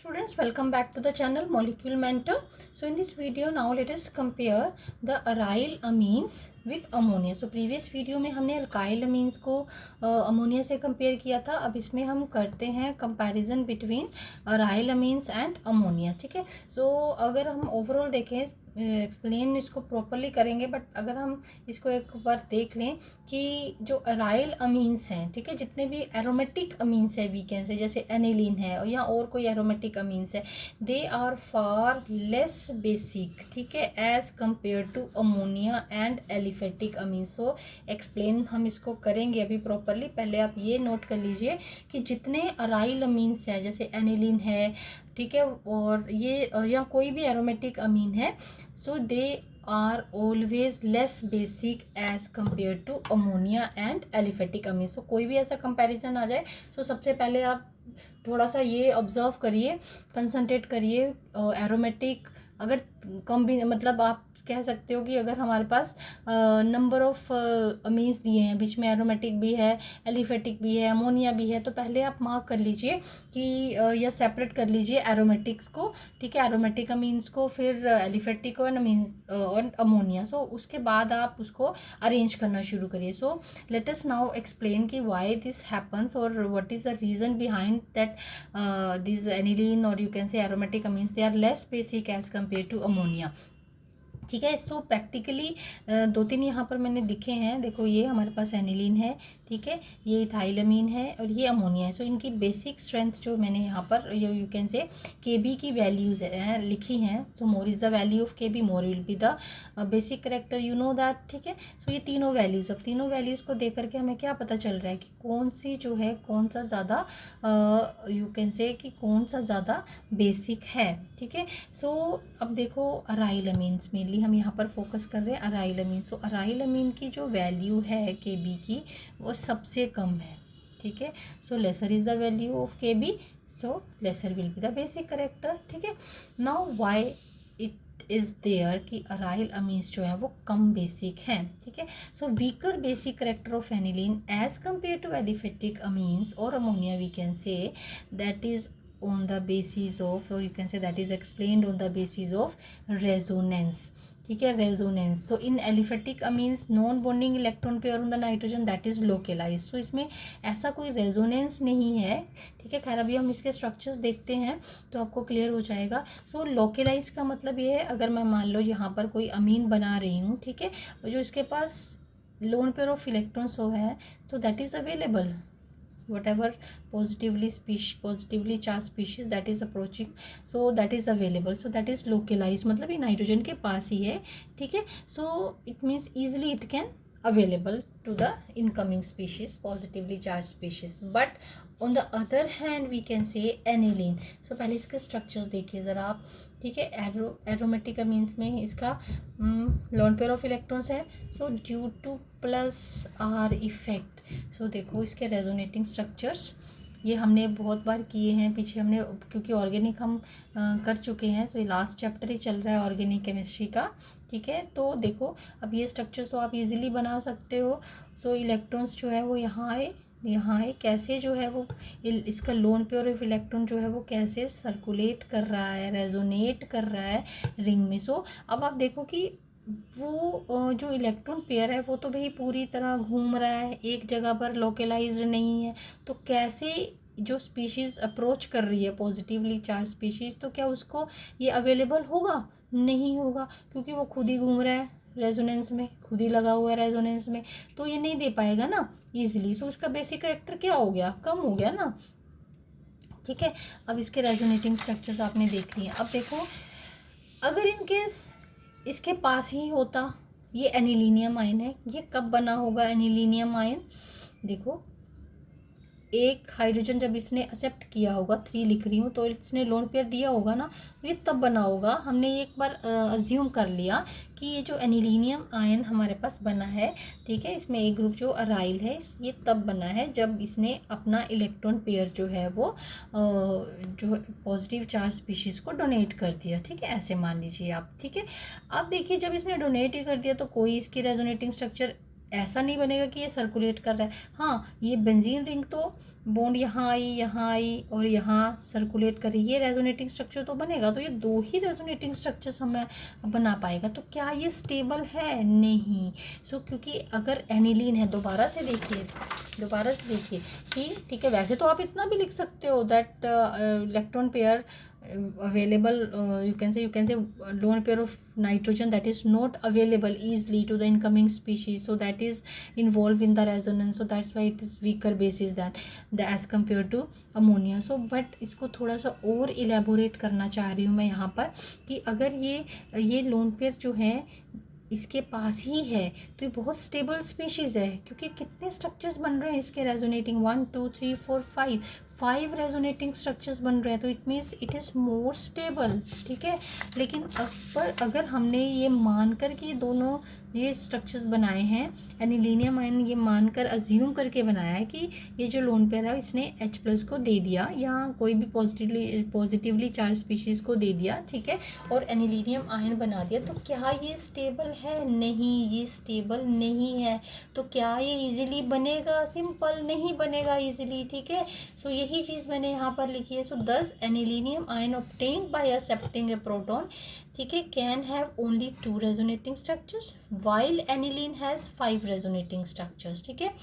Students, welcome back to the channel Molecule Mentor. So in this video now let us compare the aryl amines with ammonia. So previous video में हमने alkyl amines को ammonia से compare किया था. अब इसमें हम करते हैं comparison between aryl amines and ammonia. ठीक है. सो अगर हम ओवरऑल देखें, एक्सप्लेन इसको प्रॉपरली करेंगे, बट अगर हम इसको एक बार देख लें कि जो अराइल अमीन्स हैं, ठीक है, जितने भी एरोमेटिक अमीन्स है वीकेंड से, जैसे एनिलीन है या और कोई एरोमेटिक अमीन्स है, they are far less basic, ठीक है, as compare to ammonia and aliphatic amines. So explain हम इसको करेंगे अभी प्रॉपरली. पहले आप ये नोट कर लीजिए कि जितने अराइल अमीन्स हैं, जैसे एनिलीन है, ठीक है, और ये या कोई भी एरोमेटिक अमीन है, so they are always less basic as compare to ammonia and aliphatic amine. So कोई भी ऐसा कंपैरिजन आ जाए, सो सबसे पहले आप थोड़ा सा ये ऑब्जर्व करिए, कंसंट्रेट करिए. एरोमेटिक अगर कम भी, मतलब आप कह सकते हो कि अगर हमारे पास नंबर ऑफ अमीन्स दिए हैं, बीच में एरोमेटिक भी है, एलिफेटिक भी है, अमोनिया भी है, तो पहले आप मार्क कर लीजिए कि या सेपरेट कर लीजिए एरोमेटिक्स को, ठीक है, एरोमेटिक अमीन्स को, फिर एलिफेटिक और अमीन्स और अमोनिया. सो उसके बाद आप उसको अरेंज करना शुरू करिए. So let us now explain कि व्हाई दिस हैपन्स और what is the reason behind that this aniline और you can say aromatic amines they are less basic as compare to ammonia. ठीक है. सो प्रैक्टिकली दो तीन यहाँ पर मैंने दिखे हैं. देखो, ये हमारे पास एनिलीन है, ठीक है, ये इथाइलमीन है और ये अमोनिया है. सो इनकी बेसिक स्ट्रेंथ जो मैंने यहाँ पर यू कैन से Kb की वैल्यूज़ लिखी हैं. So more is the value of Kb, more will be the basic character, you know that. ठीक है. सो ये तीनों वैल्यूज़, अब तीनों वैल्यूज़ को देख करके हमें क्या पता चल रहा है कि कौन सी जो है, कौन सा ज़्यादा यू कैन से कि कौन सा ज़्यादा बेसिक है. ठीक है. सो अब देखो, अराइल अमीन्स मेनली हम यहाँ पर फोकस कर रहे हैं, अराइल अमीन. सो अराइल अमीन की जो वैल्यू है Kb की, वो सबसे कम है. ठीक है. So lesser is the value of Kb, so lesser will be the basic character. ठीक है. Now why it is there कि अराइल अमीन्स जो है वो कम बेसिक हैं. ठीक है. So weaker basic character of aniline as compare to aliphatic amines और ammonia, we can say that is on the basis of, or you can say that is explained on the basis of resonance. ठीक है, resonance. So in aliphatic amines non bonding electron pair on the nitrogen that is localise. So इसमें ऐसा कोई resonance नहीं है. ठीक है. खैर, अभी हम इसके स्ट्रक्चर्स देखते हैं तो आपको क्लियर हो जाएगा. सो लोकेलाइज का मतलब ये है, अगर मैं मान लो यहाँ पर कोई अमीन बना रही हूँ, ठीक है, जो इसके पास लोन पेयर ऑफ इलेक्ट्रॉन्स हो है, so that is available. whatever positively charged species that is approaching, so that is available, so that is localized, मतलब ये नाइट्रोजन के पास ही है. ठीक है. so it means easily it can available to the incoming species, positively charged species. but on the other hand we can say aniline. so पहले इसके structures देखिए ज़रा आप. ठीक है. एरोमेटिक अमीन्स में इसका लोन पेयर ऑफ इलेक्ट्रॉन्स है. So due to plus R effect, so देखो इसके रेजोनेटिंग स्ट्रक्चर्स ये हमने बहुत बार किए हैं पीछे हमने, क्योंकि ऑर्गेनिक हम कर चुके हैं. सो ये लास्ट चैप्टर ही चल रहा है ऑर्गेनिक केमिस्ट्री का. ठीक है. तो देखो, अब ये स्ट्रक्चर्स तो आप इजीली बना सकते हो. सो इलेक्ट्रॉन्स जो है वो यहाँ आए, यहाँ है, कैसे जो है वो इसका लोन पेयर ऑफ इलेक्ट्रॉन जो है वो कैसे सर्कुलेट कर रहा है, रेजोनेट कर रहा है रिंग में. सो अब आप देखो कि वो जो इलेक्ट्रॉन पेयर है वो तो भाई पूरी तरह घूम रहा है, एक जगह पर लोकेलाइज्ड नहीं है. तो कैसे जो स्पीशीज़ अप्रोच कर रही है पॉजिटिवली चार्ज स्पीशीज़, तो क्या उसको ये अवेलेबल होगा? नहीं होगा, क्योंकि वो खुद ही घूम रहा है रेजोनेंस में, खुद ही लगा हुआ है रेजोनेंस में, तो ये नहीं दे पाएगा ना ईजिली. सो उसका बेसिक करेक्टर क्या हो गया? कम हो गया ना. ठीक है. अब इसके रेजोनेटिंग स्ट्रक्चर्स आपने देख लिए. अब देखो, अगर इन केस इसके पास ही होता, ये एनिलीनियम आयन है, ये कब बना होगा एनिलीनियम आयन? देखो, एक हाइड्रोजन जब इसने एक्सेप्ट किया होगा, 3 लिख रही हूँ, तो इसने लोन पेयर दिया होगा ना, तो ये तब बना होगा. हमने एक बार अज्यूम कर लिया कि ये जो एनिलीनियम आयन हमारे पास बना है, ठीक है, इसमें एक ग्रुप जो अराइल है, ये तब बना है जब इसने अपना इलेक्ट्रॉन पेयर जो है वो जो पॉजिटिव चार्ज स्पीशीज़ को डोनेट कर दिया. ठीक है, ऐसे मान लीजिए आप. ठीक है. अब देखिए, जब इसने डोनेट ही कर दिया तो कोई इसकी रेजोनेटिंग स्ट्रक्चर ऐसा नहीं बनेगा कि ये सर्कुलेट कर रहा है। हाँ, ये बेंजीन रिंग तो बॉन्ड यहाँ आई और यहाँ सर्कुलेट कर रही है, ये रेजोनेटिंग स्ट्रक्चर तो बनेगा। तो ये 2 ही रेजोनेटिंग स्ट्रक्चर्स हमें बना पाएगा। तो क्या ये स्टेबल है? नहीं। क्योंकि अगर एनिलीन है, दोबारा से देखिए कि ठीक है, वैसे तो आप इतना भी लिख सकते हो that electron pair available, you can say lone pair of nitrogen that is not available easily to the incoming species, so that is involved in the resonance, so that's why it is weaker basis than as compared to ammonia. So but इसको थोड़ा सा और elaborate करना चाह रही हूँ मैं यहाँ पर कि अगर ये लोन पेयर जो है इसके पास ही है तो ये बहुत स्टेबल स्पीशीज़ है, क्योंकि कितने स्ट्रक्चर्स बन रहे हैं इसके रेजोनेटिंग, 1 2 3 4 5 रेजोनेटिंग स्ट्रक्चर्स बन रहे हैं। तो it means it is more stable, ठीक है। लेकिन अगर हमने ये मानकर कि दोनों ये स्ट्रक्चर्स बनाए हैं, एनिलीनियम आयन ये मानकर अज्यूम करके बनाया है कि ये जो लोन पेयर है इसने H+ को दे दिया या कोई भी पॉजिटिवली चार्ज स्पीशीज़ को दे दिया, ठीक है, और एनिलीनियम आयन बना दिया, तो क्या ये स्टेबल है? नहीं, ये स्टेबल नहीं है। तो क्या ये इजीली बनेगा? सिंपल नहीं बनेगा इजीली, ठीक है। सो यही चीज़ मैंने यहाँ पर लिखी है। सो 10 anilinium ion obtained by accepting A proton, ठीक है, can have only 2 resonating structures while aniline has 5 resonating structures, ठीक है।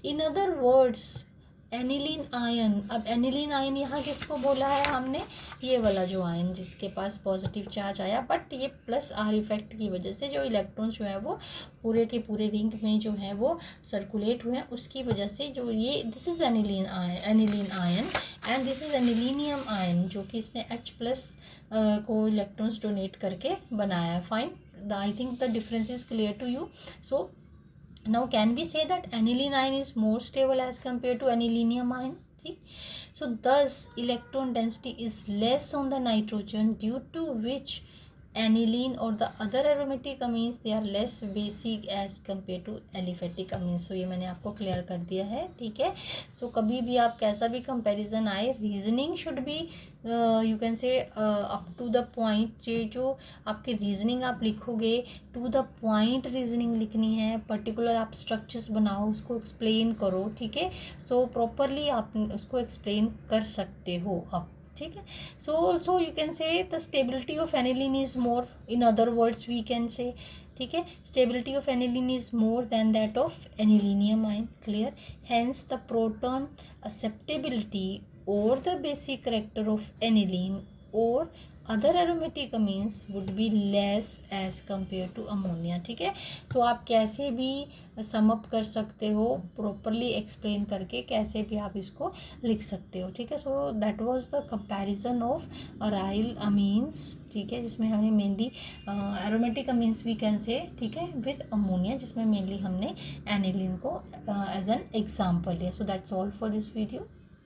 इन अदर वर्ड्स एनिलीन आयन, अब एनिलीन आयन यहाँ किसको बोला है हमने? ये वाला जो आयन जिसके पास पॉजिटिव चार्ज आया, बट ये +R इफेक्ट की वजह से जो इलेक्ट्रॉन्स जो है वो पूरे के पूरे रिंग में जो है वो सर्कुलेट हुए हैं, उसकी वजह से जो ये this is aniline ion and this is anilinium ion, जो कि इसने H+ को इलेक्ट्रॉन्स डोनेट करके बनाया है। Fine, I think the difference is clear to you. So now can we say that aniline ion is more stable as compared to anilinium ion? So thus electron density is less on the nitrogen, due to which aniline or the other aromatic amines they are less basic as compared to aliphatic amines. So ये मैंने आपको clear कर दिया है, ठीक है। सो कभी भी आप कैसा भी कंपैरिजन आए, reasoning should be you can say up to the point. जो आपकी रीजनिंग आप लिखोगे टू द पॉइंट रीजनिंग लिखनी है, पर्टिकुलर आप स्ट्रक्चर्स बनाओ, उसको एक्सप्लेन करो, ठीक है। सो प्रॉपरली आप उसको एक्सप्लेन कर सकते हो आप, ठीक है। So also you can say the stability of aniline is more, in other words we can say, ठीक है, stability of aniline is more than that of anilinium ion, clear. Hence the proton acceptability और the basic character of aniline और other aromatic amines would be less as compare to ammonia, ठीक है। तो आप कैसे भी समअप कर सकते हो, प्रॉपरली एक्सप्लेन करके कैसे भी आप इसको लिख सकते हो, ठीक है। So that was the comparison of aryl amines, ठीक है, जिसमें हमने mainly aromatic amines we can say, ठीक है, विद अमोनिया, जिसमें मेनली हमने एनिलीन को एज एन एग्जाम्पल लिया। So that's all for this video.